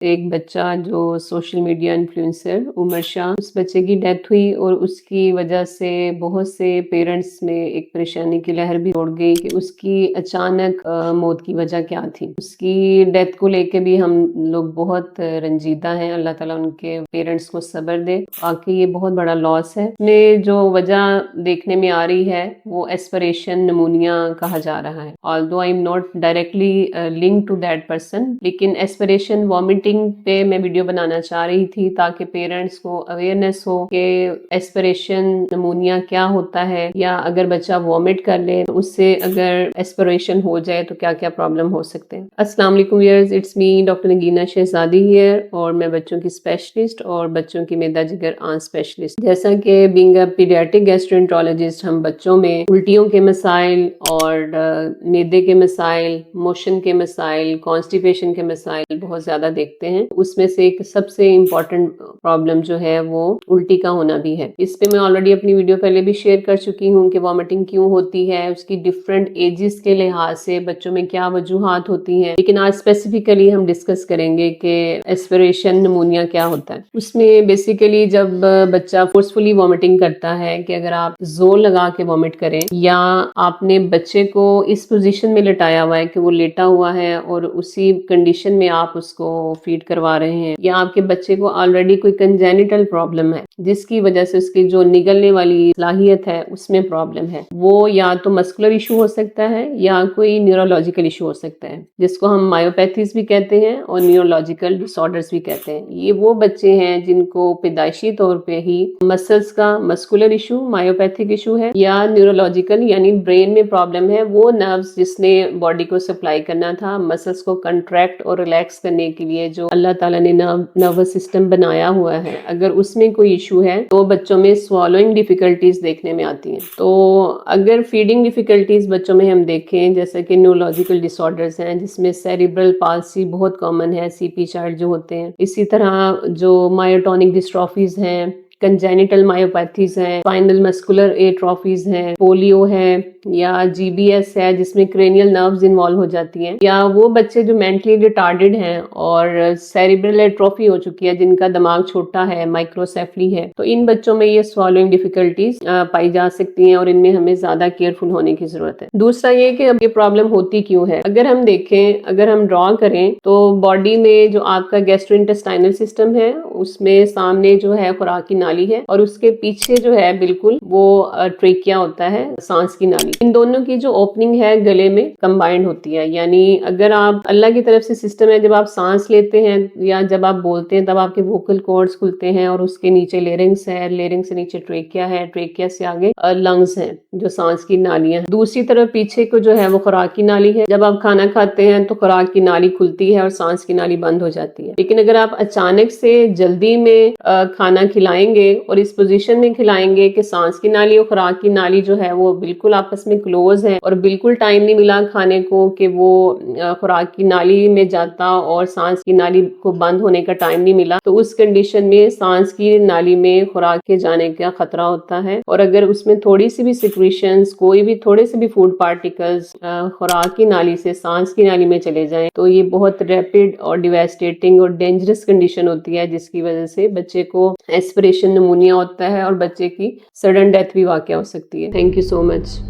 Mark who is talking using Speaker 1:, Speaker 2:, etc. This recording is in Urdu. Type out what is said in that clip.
Speaker 1: ایک بچہ جو سوشل میڈیا انفلوئنسر عمر شاہ، اس بچے کی ڈیتھ ہوئی اور اس کی وجہ سے بہت سے پیرنٹس میں ایک پریشانی کی لہر بھی اڑ گئی کہ اس کی اچانک موت کی وجہ کیا تھی۔ اس کی ڈیتھ کو لے کے بھی ہم لوگ بہت رنجیدہ ہیں۔ اللہ تعالیٰ ان کے پیرنٹس کو صبر دے۔ واقعی یہ بہت بڑا لاس ہے۔ میں جو وجہ دیکھنے میں آ رہی ہے وہ ایسپریشن نمونیا کہا جا رہا ہے۔ although I am not directly linked to that person، لیکن ایسپریشن وامٹنگ پہ میں ویڈیو بنانا چاہ رہی تھی تاکہ پیرنٹس کو اویئرنیس ہو کہ ایسپریشن نمونیا کیا ہوتا ہے، یا اگر بچہ وامٹ کر لے تو اس سے اگر ایسپریشن ہو جائے تو کیا کیا پرابلم ہو سکتے ہیں۔ السلام علیکم wears, it's me doctor Nageena شہزادی ہیئر، اور میں بچوں کی اسپیشلسٹ اور بچوں کی معدہ جگر آنت اسپیشلسٹ۔ جیسا کہ بینگ اے پیڈیاٹرک گیسٹرونٹرولوجسٹ ہم بچوں میں الٹیوں کے مسائل اور معدے کے مسائل، موشن کے مسائل، کانسٹیپیشن کے مسائل بہت زیادہ دیکھتے ہیں۔ اس میں سے ایک سب سے امپورٹنٹ پرابلم جو ہے وہ الٹی کا ہونا بھی ہے۔ اس پہ میں آلریڈی اپنی ویڈیو پہلے بھی شیئر کر چکی ہوں کہ وامٹنگ کیوں ہوتی ہے، اس کی ڈفرینٹ ایجز کے لحاظ سے بچوں میں کیا وجوہات ہوتی ہیں، لیکن آج اسپیسیفکلی ہم ڈسکس کریں گے کہ ایسپریشن نمونیا کیا ہوتا ہے۔ اس میں بیسیکلی جب بچہ فورسفلی وامٹنگ کرتا ہے کہ اگر آپ زور لگا کے وامٹ کریں، یا آپ نے بچے کو اس پوزیشن میں لٹایا ہوا ہے کہ وہ لیٹا ہوا ہے اور اسی کنڈیشن میں آپ اس کو فیڈ کروا رہے ہیں، یا آپ کے بچے کو آلریڈی کوئی کنجینیٹل پرابلم ہے جس کی وجہ سے اس کی جو نگلنے والی صلاحیت ہے اس میں پرابلم ہے، وہ یا تو مسکولر ایشو ہو سکتا ہے یا کوئی نیورولوجیکل ایشو ہو سکتا ہے، جس کو ہم مایوپیتھیز بھی کہتے ہیں اور نیورولوجیکل ڈس آرڈرز بھی کہتے ہیں۔ یہ وہ بچے ہیں جن کو پیدائشی طور پہ ہی مسلز کا مسکولر ایشو، مایوپیتھک ایشو ہے، یا نیورولوجیکل یعنی برین میں پرابلم ہے، وہ نروز جس نے باڈی کو سپلائی کرنا تھا مسلز کو کنٹریکٹ اور ریلیکس کرنے کے لیے، جو اللہ تعالیٰ نے نروس سسٹم بنایا ہوا ہے، اگر اس میں کوئی ایشو ہے تو بچوں میں سوالوئنگ ڈیفیکلٹیز دیکھنے میں آتی ہیں۔ تو اگر فیڈنگ ڈیفیکلٹیز بچوں میں ہم دیکھیں، جیسے کہ نیورولوجیکل ڈس آرڈرز ہیں جس میں سیریبرل پالسی بہت کامن ہے، سی پی چائلڈ جو ہوتے ہیں، اسی طرح جو مایوٹونک ڈسٹرافیز ہیں، کنجینیٹل مایوپیتھیز ہیں، اسپائنل مسکولر ایٹروفیز ہیں، پولیو ہے، یا جی بی ایس ہے جس میں کرینیل نروز انوالو ہو جاتی ہیں، یا وہ بچے جو مینٹلی ریٹارڈڈ ہیں اور سیریبرل ایٹروفی ہو چکی ہے، جن کا دماغ چھوٹا ہے، مائکروسیفلی ہے، تو ان بچوں میں یہ سوالوئنگ ڈیفیکلٹیز پائی جا سکتی ہیں اور ان میں ہمیں زیادہ کیئرفل ہونے کی ضرورت ہے۔ دوسرا یہ کہ اب یہ پرابلم ہوتی کیوں ہے، اگر ہم دیکھیں، اگر ہم ڈرا کریں تو باڈی میں جو آپ کا گیسٹرو انٹسٹائنل سسٹم ہے اس میں سامنے جو ہے خوراک کی نالی ہے، اور اس کے پیچھے جو ہے بالکل وہ ٹریکیا ہوتا ہے، سانس کی نالی۔ ان دونوں کی جو اوپننگ ہے گلے میں کمبائنڈ ہوتی ہے، یعنی اگر آپ اللہ کی طرف سے سسٹم ہے، جب آپ سانس لیتے ہیں یا جب آپ بولتے ہیں تب آپ کے ووکل کارڈز کھلتے ہیں، اور اس کے نیچے لیرنگس ہے، لیرنگ سے نیچے ٹریکیا ہے، ٹریکیا سے آگے لنگز ہیں جو سانس کی نالیاں ہیں۔ دوسری طرف پیچھے کو جو ہے وہ خوراک کی نالی ہے، جب آپ کھانا کھاتے ہیں تو خوراک کی نالی کھلتی ہے اور سانس کی نالی بند ہو جاتی ہے۔ لیکن اگر آپ اچانک سے جلدی میں کھانا کھلائیں گے اور اس پوزیشن میں کھلائیں گے کہ سانس کی نالی اور خوراک کی نالی جو ہے وہ بالکل آپس میں کلوز ہے، اور بالکل ٹائم نہیں ملا کھانے کو کہ وہ خوراک کی نالی میں جاتا اور سانس کی نالی کو بند ہونے کا ٹائم نہیں ملا، تو اس کنڈیشن میں سانس کی نالی میں خوراک کے جانے کا خطرہ ہوتا ہے، اور اگر اس میں تھوڑی سی بھی سیکریشنز، کوئی بھی تھوڑے سے بھی فوڈ پارٹیکلز خوراک کی نالی سے سانس کی نالی میں چلے جائیں تو یہ بہت ریپڈ اور ڈیواسٹیٹنگ اور ڈینجرس کنڈیشن ہوتی ہے، جس کی وجہ سے بچے کو ایسپریشن نمونیا ہوتا ہے اور بچے کی سڈن ڈیتھ بھی واقع ہو سکتی ہے۔ Thank you so much.